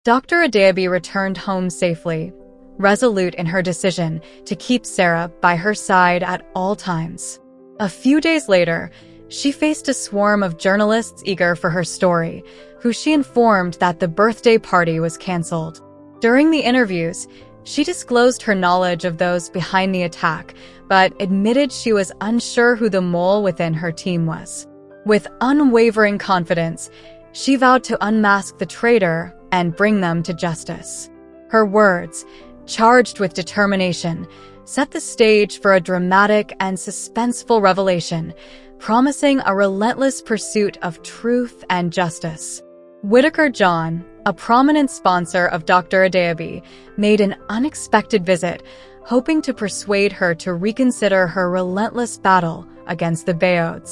Dr. Adaobi returned home safely, resolute in her decision to keep Sarah by her side at all times. A few days later, she faced a swarm of journalists eager for her story, who she informed that the birthday party was canceled. During the interviews, she disclosed her knowledge of those behind the attack, but admitted she was unsure who the mole within her team was. With unwavering confidence, she vowed to unmask the traitor and bring them to justice. Her words, charged with determination, set the stage for a dramatic and suspenseful revelation, promising a relentless pursuit of truth and justice. Whitaker John, a prominent sponsor of Dr. Adaobi, made an unexpected visit, hoping to persuade her to reconsider her relentless battle against the vowed.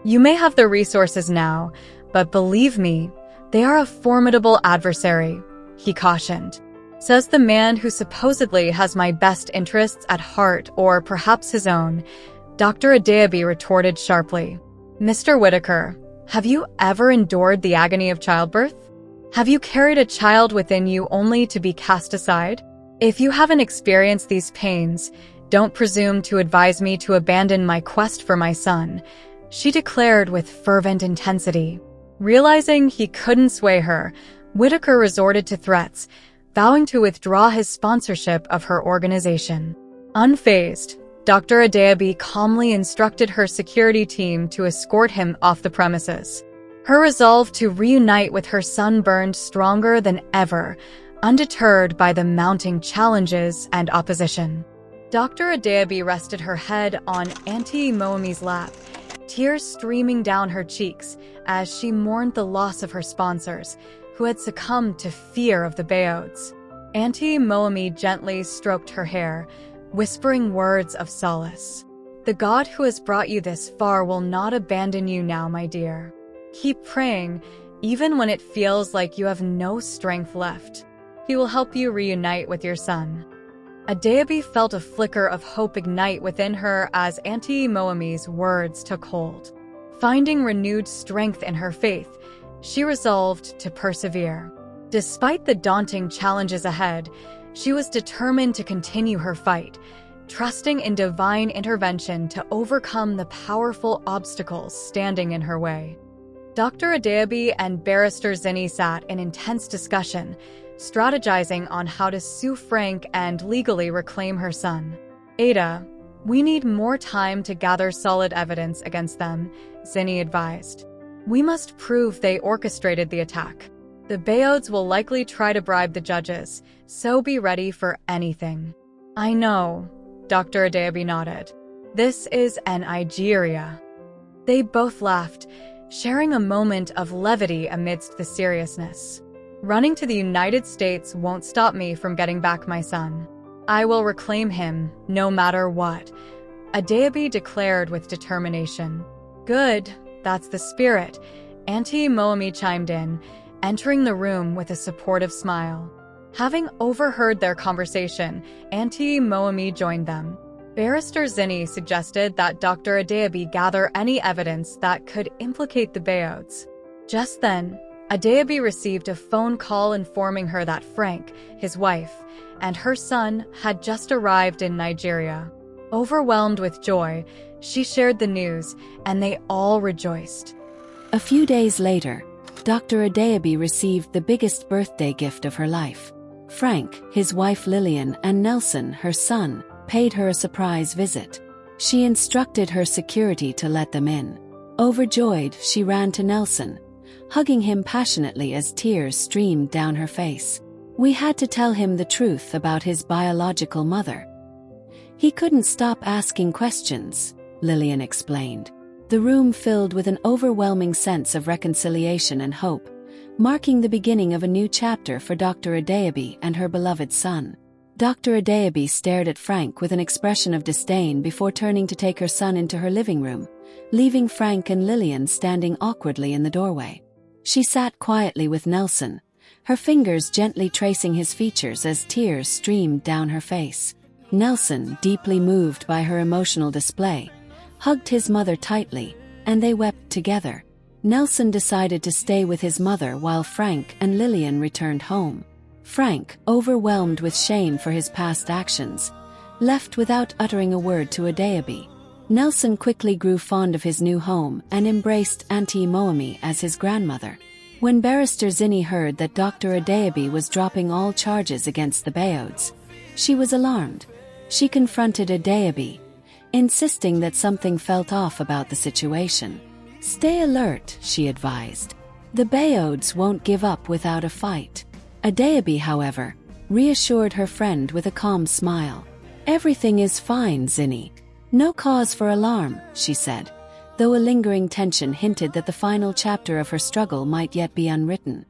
"You may have the resources now, but believe me, they are a formidable adversary," he cautioned. "Says the man who supposedly has my best interests at heart, or perhaps his own," Dr. Adaobi retorted sharply. "Mr. Whitaker, have you ever endured the agony of childbirth? Have you carried a child within you only to be cast aside? If you haven't experienced these pains, don't presume to advise me to abandon my quest for my son," she declared with fervent intensity. Realizing he couldn't sway her, Whitaker resorted to threats, vowing to withdraw his sponsorship of her organization. Unfazed, Dr. Adaobi calmly instructed her security team to escort him off the premises. Her resolve to reunite with her son burned stronger than ever, undeterred by the mounting challenges and opposition. Dr. Adaobi rested her head on Auntie Moami's lap, tears streaming down her cheeks as she mourned the loss of her sponsors, who had succumbed to fear of the vowed. Auntie Moami gently stroked her hair, whispering words of solace. "The God who has brought you this far will not abandon you now, my dear. Keep praying, even when it feels like you have no strength left. He will help you reunite with your son." Adaobi felt a flicker of hope ignite within her as Auntie Moami's words took hold. Finding renewed strength in her faith, she resolved to persevere. Despite the daunting challenges ahead, she was determined to continue her fight, trusting in divine intervention to overcome the powerful obstacles standing in her way. Dr. Adaobi and Barrister Zinni sat in intense discussion, strategizing on how to sue Frank and legally reclaim her son. "Ada, we need more time to gather solid evidence against them," Zinni advised. "We must prove they orchestrated the attack. The vowed will likely try to bribe the judges, so be ready for anything." "I know," Dr. Adaobi nodded. "This is an Nigeria." They both laughed, sharing a moment of levity amidst the seriousness. "Running to the United States won't stop me from getting back my son. I will reclaim him, no matter what," Adaobi declared with determination. "Good, that's the spirit," Auntie Moami chimed in, entering the room with a supportive smile. Having overheard their conversation, Auntie Moami joined them. Barrister Zinni suggested that Dr. Adaobi gather any evidence that could implicate the vowed. Just then, Adaobi received a phone call informing her that Frank, his wife, and her son had just arrived in Nigeria. Overwhelmed with joy, she shared the news, and they all rejoiced. A few days later, Dr. Adaobi received the biggest birthday gift of her life. Frank, his wife Lillian, and Nelson, her son, paid her a surprise visit. She instructed her security to let them in. Overjoyed, she ran to Nelson, hugging him passionately as tears streamed down her face. "We had to tell him the truth about his biological mother. He couldn't stop asking questions," Lillian explained. The room filled with an overwhelming sense of reconciliation and hope, marking the beginning of a new chapter for Dr. Adaobi and her beloved son. Dr. Adaobi stared at Frank with an expression of disdain before turning to take her son into her living room, leaving Frank and Lillian standing awkwardly in the doorway. She sat quietly with Nelson, her fingers gently tracing his features as tears streamed down her face. Nelson, deeply moved by her emotional display, hugged his mother tightly, and they wept together. Nelson decided to stay with his mother while Frank and Lillian returned home. Frank, overwhelmed with shame for his past actions, left without uttering a word to Adaobi. Nelson quickly grew fond of his new home and embraced Auntie Moami as his grandmother. When Barrister Zinni heard that Dr. Adaobi was dropping all charges against the Bayods, she was alarmed. She confronted Adaobi, insisting that something felt off about the situation. "Stay alert," she advised. "The Bayods won't give up without a fight." Adaobi, however, reassured her friend with a calm smile. "Everything is fine, Zinni. No cause for alarm," she said, though a lingering tension hinted that the final chapter of her struggle might yet be unwritten.